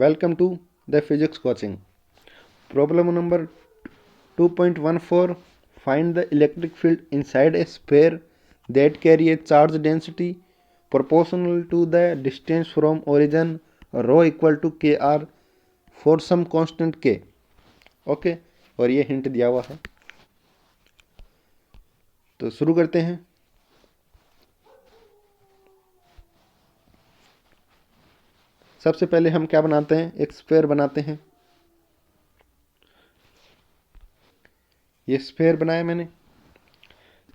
Welcome to the physics coaching. Problem number 2.14. Find the electric field inside a sphere that carry a charge density proportional to the distance from origin rho equal to kr for some constant k. Okay और ये hint दिया हुआ है, तो शुरू करते हैं। सबसे पहले हम क्या बनाते हैं, एक स्फीयर बनाते हैं। ये स्फीयर बनाया मैंने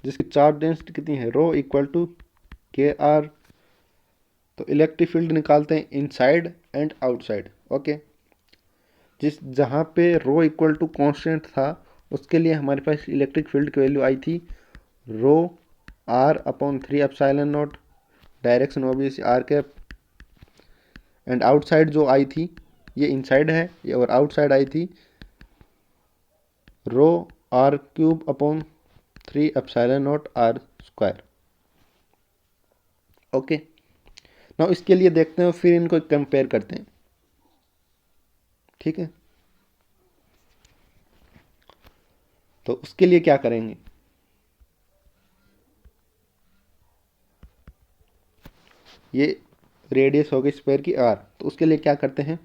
जिसकी चार्ज डेंसिटी कितनी है, rho equal to K are. तो इलेक्ट्रिक फील्ड निकालते हैं इनसाइड एंड आउटसाइड। ओके, जहाँ पे रो इक्वल टू कांस्टेंट था उसके लिए हमारे पास इलेक्ट्रिक फील्ड की वैल्यू आई थी rho R upon 3 epsilon naught, direction obviously R cap. And outside जो आई थी, ये इनसाइड है और आउटसाइड आई थी rho R cube upon 3 epsilon naught R square. Okay, ना इसके लिए देखते हैं फिर इनको कंपेयर करते हैं। ठीक है, तो उसके लिए क्या करेंगे, ये रेडियस हो गई स्क्वायर की आर, तो उसके लिए क्या करते हैं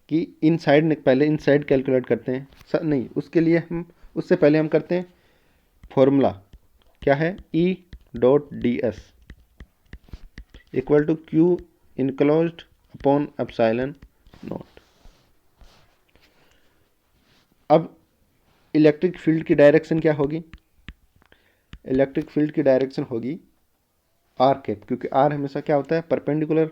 कि इनसाइड, पहले इनसाइड कैलकुलेट करते हैं। नहीं, उसके लिए हम उससे पहले हम करते हैं फॉर्मूला क्या है, E dot D S equal to Q enclosed upon epsilon naught. अब इलेक्ट्रिक फील्ड की डायरेक्शन क्या होगी, इलेक्ट्रिक फील्ड की डायरेक्शन होगी आर कैप, क्योंकि आर हमेशा क्या होता है, परपेंडिकुलर।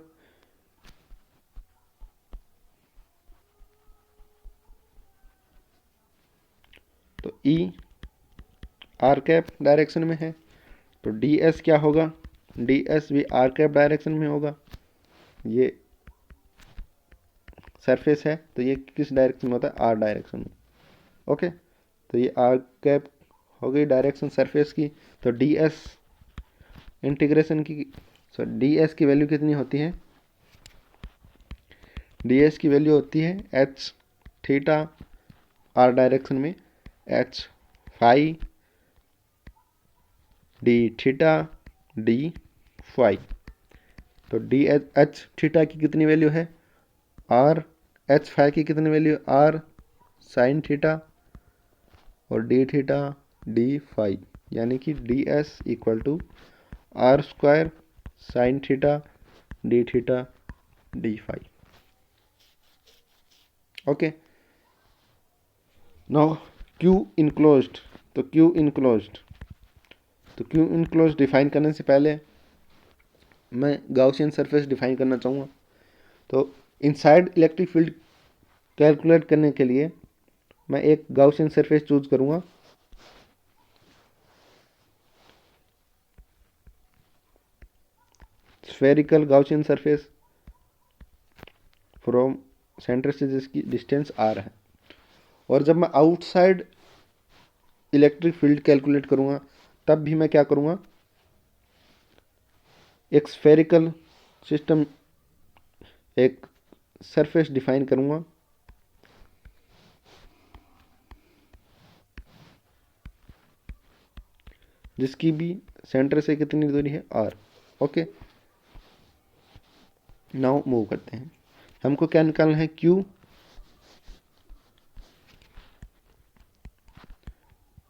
तो ई आर कैप डायरेक्शन में है, तो डी एस क्या होगा, डी एस भी आर कैप डायरेक्शन में होगा। ये सरफेस है तो ये किस डायरेक्शन में होता है, आर डायरेक्शन में। ओके, तो ये आर कैप हो गई डायरेक्शन सरफेस की। तो डी एस इंटीग्रेशन की, सो डी एस की वैल्यू कितनी होती है, डी एस की वैल्यू होती है एच थीटा आर डायरेक्शन में, H phi D theta D phi. तो डी एच थीटा की कितनी वैल्यू है आर, एच फाई की कितनी वैल्यू आर साइन थीटा, और डी थीटा डी फाई, यानी कि D S equal to R square sine theta D theta D phi. Okay, now Q enclosed. तो Q enclosed define करने से पहले मैं गाउसियन सरफेस डिफाइन करना चाहूँगा। तो इनसाइड इलेक्ट्रिक फील्ड कैलकुलेट करने के लिए मैं एक गाउसियन सरफेस चूज करूँगा। Spherical Gaussian surface from centre से जिसकी डिस्टेंस आर है। और जब मैं आउटसाइड इलेक्ट्रिक फील्ड कैलकुलेट करूँगा तब भी मैं क्या करूँगा, एक स्फेरिकल सिस्टम, एक सरफेस डिफाइन करूँगा जिसकी भी सेंटर से कितनी दूरी है आर। ओके, नाउ मूव करते हैं। हमको क्या निकालना है, क्यू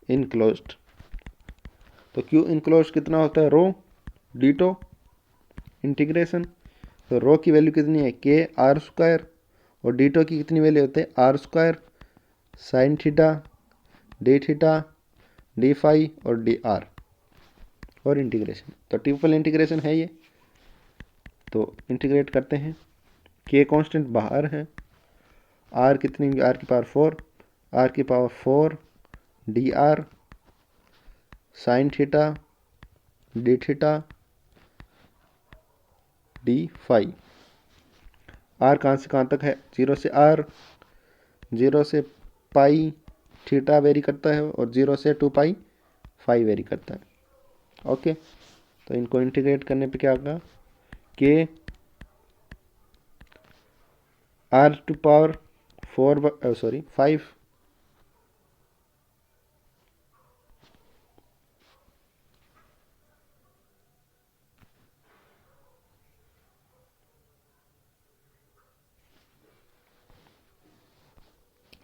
इनक्लोज्ड। तो क्यू इनक्लोज्ड कितना होता है, रो डीटो इंटीग्रेशन। तो रो की वैल्यू कितनी है, के आर स्क्वायर, और डीटो की कितनी वैल्यू होती है, R square sine theta D phi और डी आर, और इंटीग्रेशन। तो ट्रिपल इंटीग्रेशन है ये, तो इंटीग्रेट करते हैं। के कांस्टेंट बाहर है, आर कितनी, आर की पावर 4, आर की power 4 D R sine theta D theta D phi. R कहाँ से कहाँ तक है, 0 से आर, 0 से पाई थीटा वेरी करता है, और 0 से 2 पाई फाई वेरी करता है। ओके, तो इनको इंटीग्रेट करने पे क्या होगा, के r to power 5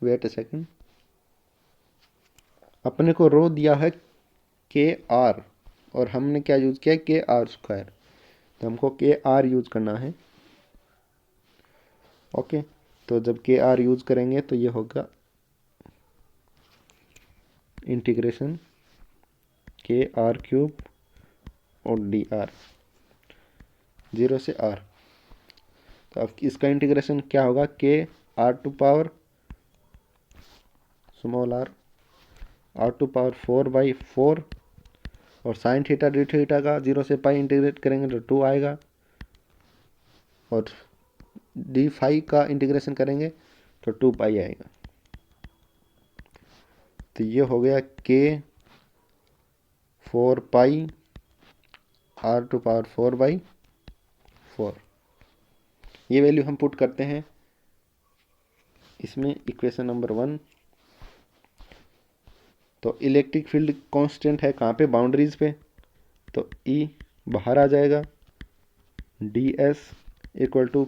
wait a second, अपने को रो दिया है के आर और हमने क्या यूज़ किया के आर स्क्वायर, तो हमको के आर यूज़ करना है। ओके, तो जब के आर यूज़ करेंगे तो ये होगा इंटीग्रेशन के आर क्यूब और डी आर 0 से आर। तो अब इसका इंटीग्रेशन क्या होगा, K R to power small R to power 4/4 और साइन थीटा डी थीटा का 0 से पाई इंटीग्रेट करेंगे तो 2 आएगा, और डी फाई का इंटीग्रेशन करेंगे तो 2 पाई आएगा। तो ये हो गया के 4 पाई आर टू पावर 4/4। ये वैल्यू हम पुट करते हैं इसमें इक्वेशन नंबर 1। तो इलेक्ट्रिक फील्ड कांस्टेंट है कहाँ पे, बाउंड्रीज पे, तो ई बाहर आ जाएगा, D S equal to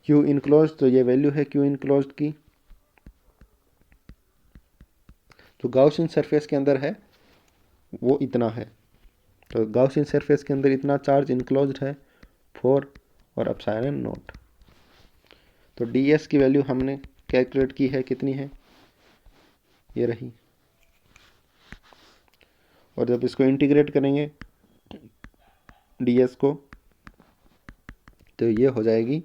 Q enclose, तो ये वैल्यू है क्यू इनक्लोज की, तो गाउसियन सरफेस के अंदर है वो इतना है, तो गाउसियन सरफेस के अंदर इतना चार्ज इनक्लोज्ड है 4 और एप्सिलॉन नॉट। तो डी एस की वैल्यू हमने कैलकुलेट की है, कितनी है, ये रही, और जब इसको इंटीग्रेट करेंगे डी एस को तो ये हो जाएगी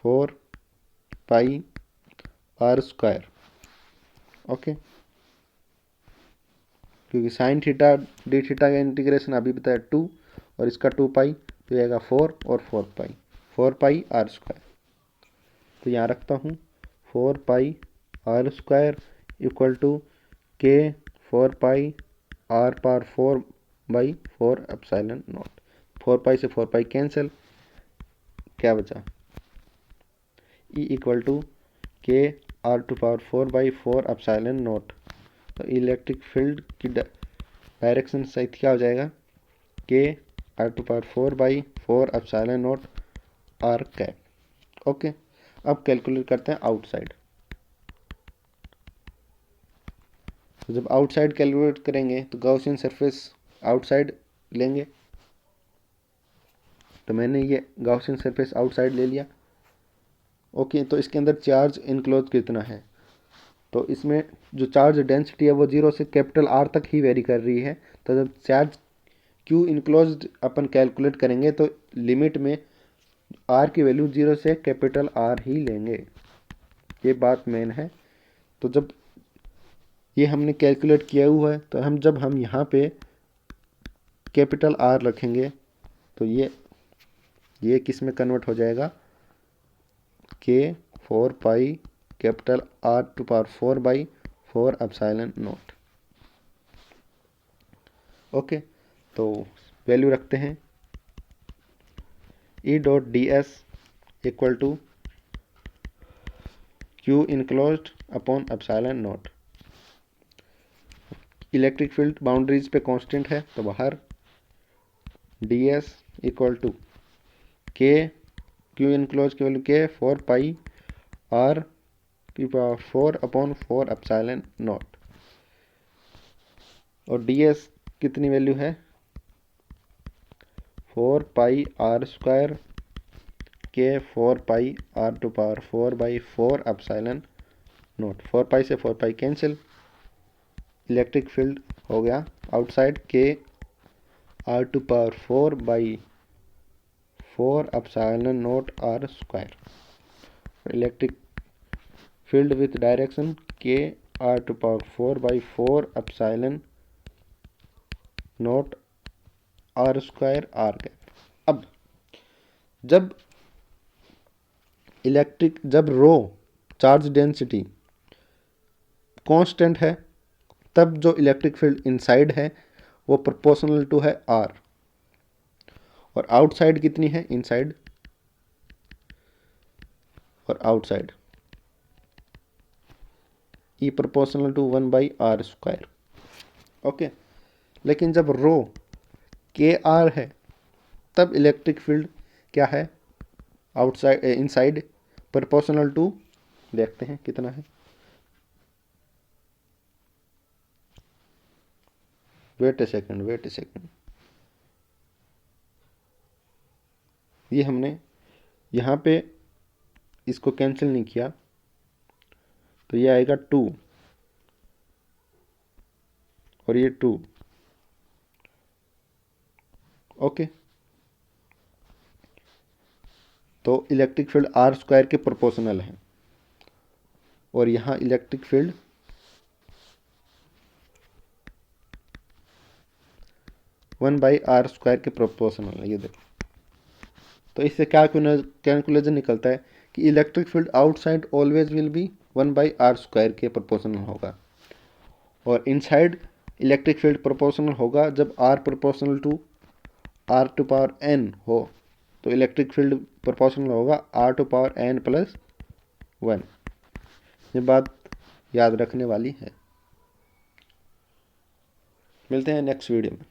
4 पाई आर स्क्वायर। ओके, क्योंकि साइन थीटा डी थीटा का इंटीग्रेशन अभी बताया 2 और इसका 2 पाई, तो ये आएगा 4 और 4 पाई आर स्क्वायर। तो यहाँ रखता हूँ 4 pi R square equal to K 4 pi R power 4/4 epsilon naught. 4 pi से 4 पाई कैंसिल, क्या बचा, E equal to K R to power 4/4 epsilon naught. तो इलेक्ट्रिक फील्ड की डायरेक्शन सहित क्या हो जाएगा, K R to power 4/4 epsilon naught R cap. Okay, अब कैलकुलेट करते हैं आउटसाइड। तो जब आउटसाइड कैलकुलेट करेंगे तो गॉसियन सरफेस आउटसाइड लेंगे, तो मैंने ये गॉसियन सरफेस आउटसाइड ले लिया। ओके, तो इसके अंदर चार्ज इनक्लोज कितना है, तो इसमें जो चार्ज डेंसिटी है वो 0 से कैपिटल आर तक ही वेरी कर रही है। तो जब चार्ज क्यू इनक्लोज अपन कैलकुलेट करेंगे तो लिमिट में आर की वैल्यू 0 से कैपिटल आर ही लेंगे, ये बात मेन है। तो जब ये हमने कैलकुलेट किया हुआ है तो जब हम यहाँ पे कैपिटल आर रखेंगे तो ये किस में कन्वर्ट हो जाएगा, K 4 pi capital R to power 4/4 epsilon naught. Okay, तो वैल्यू रखते हैं E dot D S equal to Q enclosed upon epsilon naught. Electric field boundaries पे कांस्टेंट है तो बाहर डी एस इक्वल टू के क्यू इनक्लोज की value K 4 pi R की पावर 4/4 एप्सिलॉन नॉट, और डी एस कितनी वैल्यू है 4 pi R square K 4 pi R to power 4/4 epsilon naught. 4 pi से 4 पाई कैंसिल, इलेक्ट्रिक फील्ड हो गया outside के R to power 4/4 epsilon naught R square. Electric field with direction के R to power 4/4 epsilon naught R square R cap. अब जब रो charge density constant है तब जो इलेक्ट्रिक फील्ड इनसाइड है वो प्रोपोर्शनल टू है आर, और आउटसाइड कितनी है इनसाइड और outside E proportional to 1/r²। Okay, लेकिन जब रो KR है तब इलेक्ट्रिक फील्ड क्या है, आउटसाइड इनसाइड प्रोपोर्शनल टू, देखते हैं कितना है, वेट ए सेकेंड, ये हमने यहाँ पे इसको कैंसिल नहीं किया तो ये आएगा 2 और ये 2। ओके, तो इलेक्ट्रिक फील्ड R² के प्रोपोर्शनल है और यहाँ इलेक्ट्रिक फील्ड 1/r² के प्रोपोर्शनल है। ये देखो, तो इससे क्या कैलकुलेशन निकलता है कि electric field outside always will be 1/r² के प्रोपोर्शनल होगा और इनसाइड इलेक्ट्रिक फील्ड प्रोपोर्शनल होगा जब r प्रोपोर्शनल टू r⁴n हो, तो इलेक्ट्रिक फील्ड प्रोपोर्शनल होगा r⁴n+1। ये बात याद रखने वाली है। मिलते हैं नेक्स्ट वीडियो में।